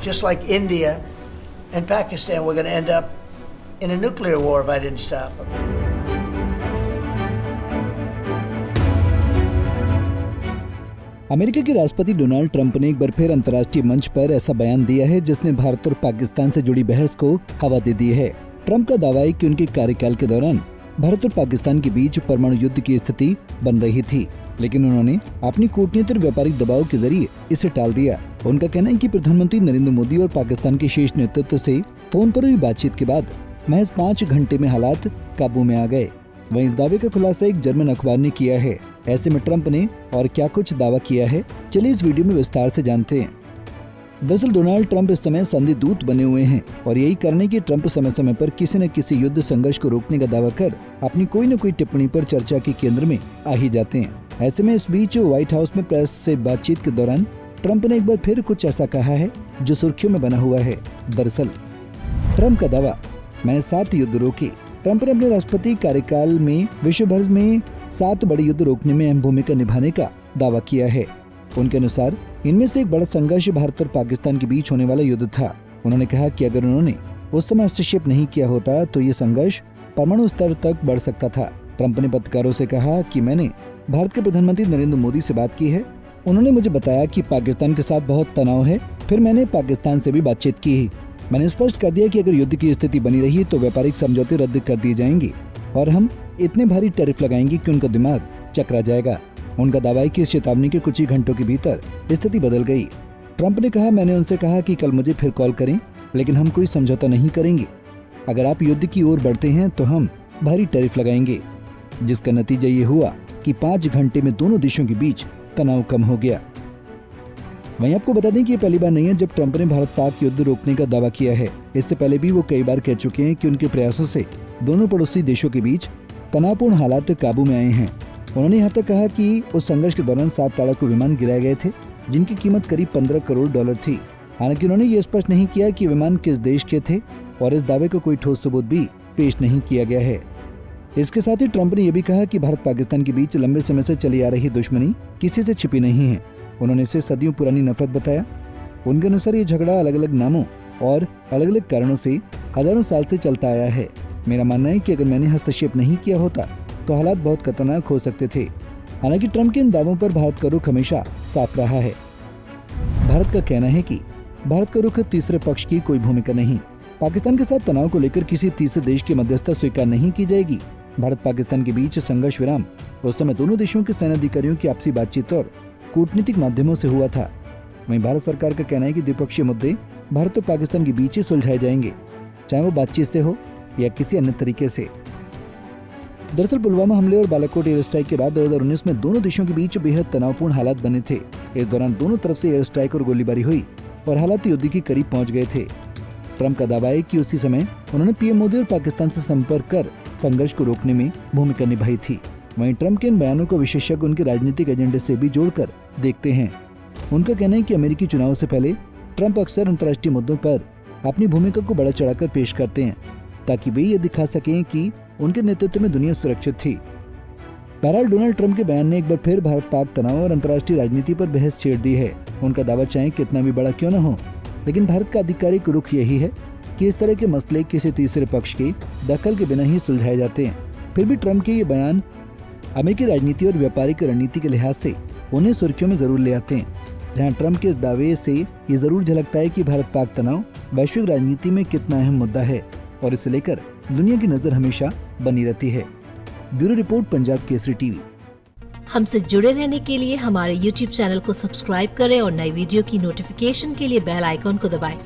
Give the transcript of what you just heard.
Just like India and Pakistan, we're going to end up in a nuclear war if I didn't stop them. America के राष्ट्रपति Donald Trump ने एक बार फिर अंतर्राष्ट्रीय मंच पर ऐसा बयान दिया है जिसने भारत और पाकिस्तान से जुड़ी बहस को हवा दे दी है। ट्रंप का दावा है कि उनके कार्यकाल के दौरान भारत और पाकिस्तान के बीच परमाणु युद्ध की स्थिति बन रही थी, लेकिन उन्होंने अपनी कूटनीति और व्यापारिक दबाव के जरिए इसे टाल दिया। उनका कहना है कि प्रधानमंत्री नरेंद्र मोदी और पाकिस्तान के शीर्ष नेतृत्व से फोन पर हुई बातचीत के बाद महज 5 घंटे में हालात काबू में आ गए। वहीं इस दावे का खुलासा एक जर्मन अखबार ने किया है। ऐसे में ट्रंप ने और क्या कुछ दावा किया है, चलिए इस वीडियो में विस्तार से जानते हैं। दरअसल डोनाल्ड ट्रंप इस समय संधि दूत बने हुए हैं और यही कारण है कि ट्रंप समय समय पर किसी न किसी युद्ध संघर्ष को रोकने का दावा कर अपनी कोई न कोई टिप्पणी पर चर्चा के केंद्र में आ ही जाते हैं। ऐसे में इस बीच व्हाइट हाउस में प्रेस से बातचीत के दौरान ट्रंप ने एक बार फिर कुछ ऐसा कहा है जो सुर्खियों में बना हुआ है। दरअसल ट्रंप का दावा, मैंने 7 युद्ध रोके। ट्रंप ने अपने राष्ट्रपति कार्यकाल में विश्व भर में 7 बड़े युद्ध रोकने में अहम भूमिका निभाने का दावा किया है। उनके अनुसार इनमें से एक बड़ा संघर्ष भारत और पाकिस्तान के बीच होने वाला युद्ध था। उन्होंने कहा कि अगर उन्होंने उस समय हस्तक्षेप नहीं किया होता तो ये संघर्ष परमाणु स्तर तक बढ़ सकता था। ट्रंप ने पत्रकारों से कहा कि मैंने भारत के प्रधानमंत्री नरेंद्र मोदी से बात की है। उन्होंने मुझे बताया कि पाकिस्तान के साथ बहुत तनाव है। फिर मैंने पाकिस्तान से भी बातचीत की। मैंने स्पष्ट कर दिया कि अगर युद्ध की स्थिति बनी रही तो व्यापारिक समझौते रद्द कर दिए जाएंगे और हम इतने भारी टैरिफ लगाएंगे कि उनका दिमाग चकरा जाएगा। उनका दावा है कि इस चेतावनी के कुछ ही घंटों के भीतर स्थिति बदल गई। ट्रंप ने कहा, मैंने उनसे कहा कि कल मुझे फिर कॉल करें, लेकिन हम कोई समझौता नहीं करेंगे। अगर आप युद्ध की ओर बढ़ते हैं तो हम भारी टैरिफ लगाएंगे, जिसका नतीजा ये हुआ कि 5 घंटे में दोनों देशों के बीच तनाव कम हो गया। वहीं आपको बता दें कि ये पहली बार नहीं है जब ट्रंप ने भारत पाक युद्ध रोकने का दावा किया है। इससे पहले भी वो कई बार कह चुके हैं कि उनके प्रयासों से दोनों पड़ोसी देशों के बीच तनावपूर्ण हालात काबू में आए हैं। उन्होंने यहाँ तक कहा कि उस संघर्ष के दौरान 7 लड़ाकू विमान गिराए गए थे, जिनकी कीमत करीब $15 करोड़ थी। हालांकि उन्होंने ये स्पष्ट नहीं किया कि विमान किस देश के थे और इस दावे को कोई ठोस सबूत भी पेश नहीं किया गया है। इसके साथ ही ट्रंप ने यह भी कहा कि भारत पाकिस्तान के बीच लंबे समय से चली आ रही दुश्मनी किसी से छिपी नहीं है। उन्होंने इसे सदियों पुरानी नफरत बताया। उनके अनुसार ये झगड़ा अलग अलग नामों और अलग अलग कारणों से हजारों साल से चलता आया है। मेरा मानना है कि अगर मैंने हस्तक्षेप नहीं किया होता तो हालात बहुत खतरनाक हो सकते थे। हालांकि ट्रंप के इन दावों पर भारत का रुख हमेशा साफ रहा है। भारत का कहना है कि भारत का रुख तीसरे पक्ष की कोई भूमिका नहीं। पाकिस्तान के साथ तनाव को लेकर किसी तीसरे देश की मध्यस्थता स्वीकार नहीं की जाएगी। भारत पाकिस्तान के बीच संघर्ष विराम उस समय दोनों देशों के सेना अधिकारियों की आपसी बातचीत और कूटनीतिक माध्यमों से हुआ था। वहीं भारत सरकार का कहना है कि द्विपक्षीय मुद्दे भारत और पाकिस्तान के बीच ही सुलझाए जाएंगे, चाहे वो बातचीत से हो या किसी अन्य तरीके से। दरअसल पुलवामा हमले और बालाकोट एयर स्ट्राइक के बाद 2019 में दोनों देशों के बीच बेहद तनावपूर्ण हालात बने थे। इस दौरान दोनों तरफ से एयर स्ट्राइक और गोलीबारी हुई और हालात युद्ध के करीब पहुंच गए थे। ट्रंप का दावा है कि उसी समय उन्होंने पीएम मोदी और पाकिस्तान से संपर्क कर संघर्ष को रोकने में भूमिका निभाई थी। वहीं ट्रंप के इन बयानों को विशेषज्ञ उनके राजनीतिक एजेंडे से भी जोड़कर देखते हैं। उनका कहना है कि अमेरिकी चुनाव से पहले ट्रंप अक्सर अंतर्राष्ट्रीय मुद्दों पर अपनी भूमिका को बढ़ा चढ़ाकर पेश करते हैं, ताकि वे ये दिखा सकें कि उनके नेतृत्व में दुनिया सुरक्षित थी। बहरहाल डोनाल्ड ट्रंप के बयान ने एक बार फिर भारत पाक तनाव और अंतर्राष्ट्रीय राजनीति पर बहस छेड़ दी है। उनका दावा चाहे कितना भी बड़ा क्यों न हो, लेकिन भारत का आधिकारिक रुख यही है कि इस तरह के मसले किसी तीसरे पक्ष के दखल के बिना ही सुलझाए जाते हैं। फिर भी ट्रंप के ये बयान अमेरिकी राजनीति और व्यापारिक रणनीति के लिहाज से उन्हें सुर्खियों में जरूर ले आते हैं, जहां ट्रंप के इस दावे से ये जरूर झलकता है कि भारत पाक तनाव वैश्विक राजनीति में कितना अहम मुद्दा है और इसे लेकर दुनिया की नजर हमेशा बनी रहती है। Bureau report, Punjab Kesari TV. हमसे जुड़े रहने के लिए हमारे YouTube चैनल को सब्सक्राइब करें और नई वीडियो की नोटिफिकेशन के लिए बेल आइकॉन को दबाएं।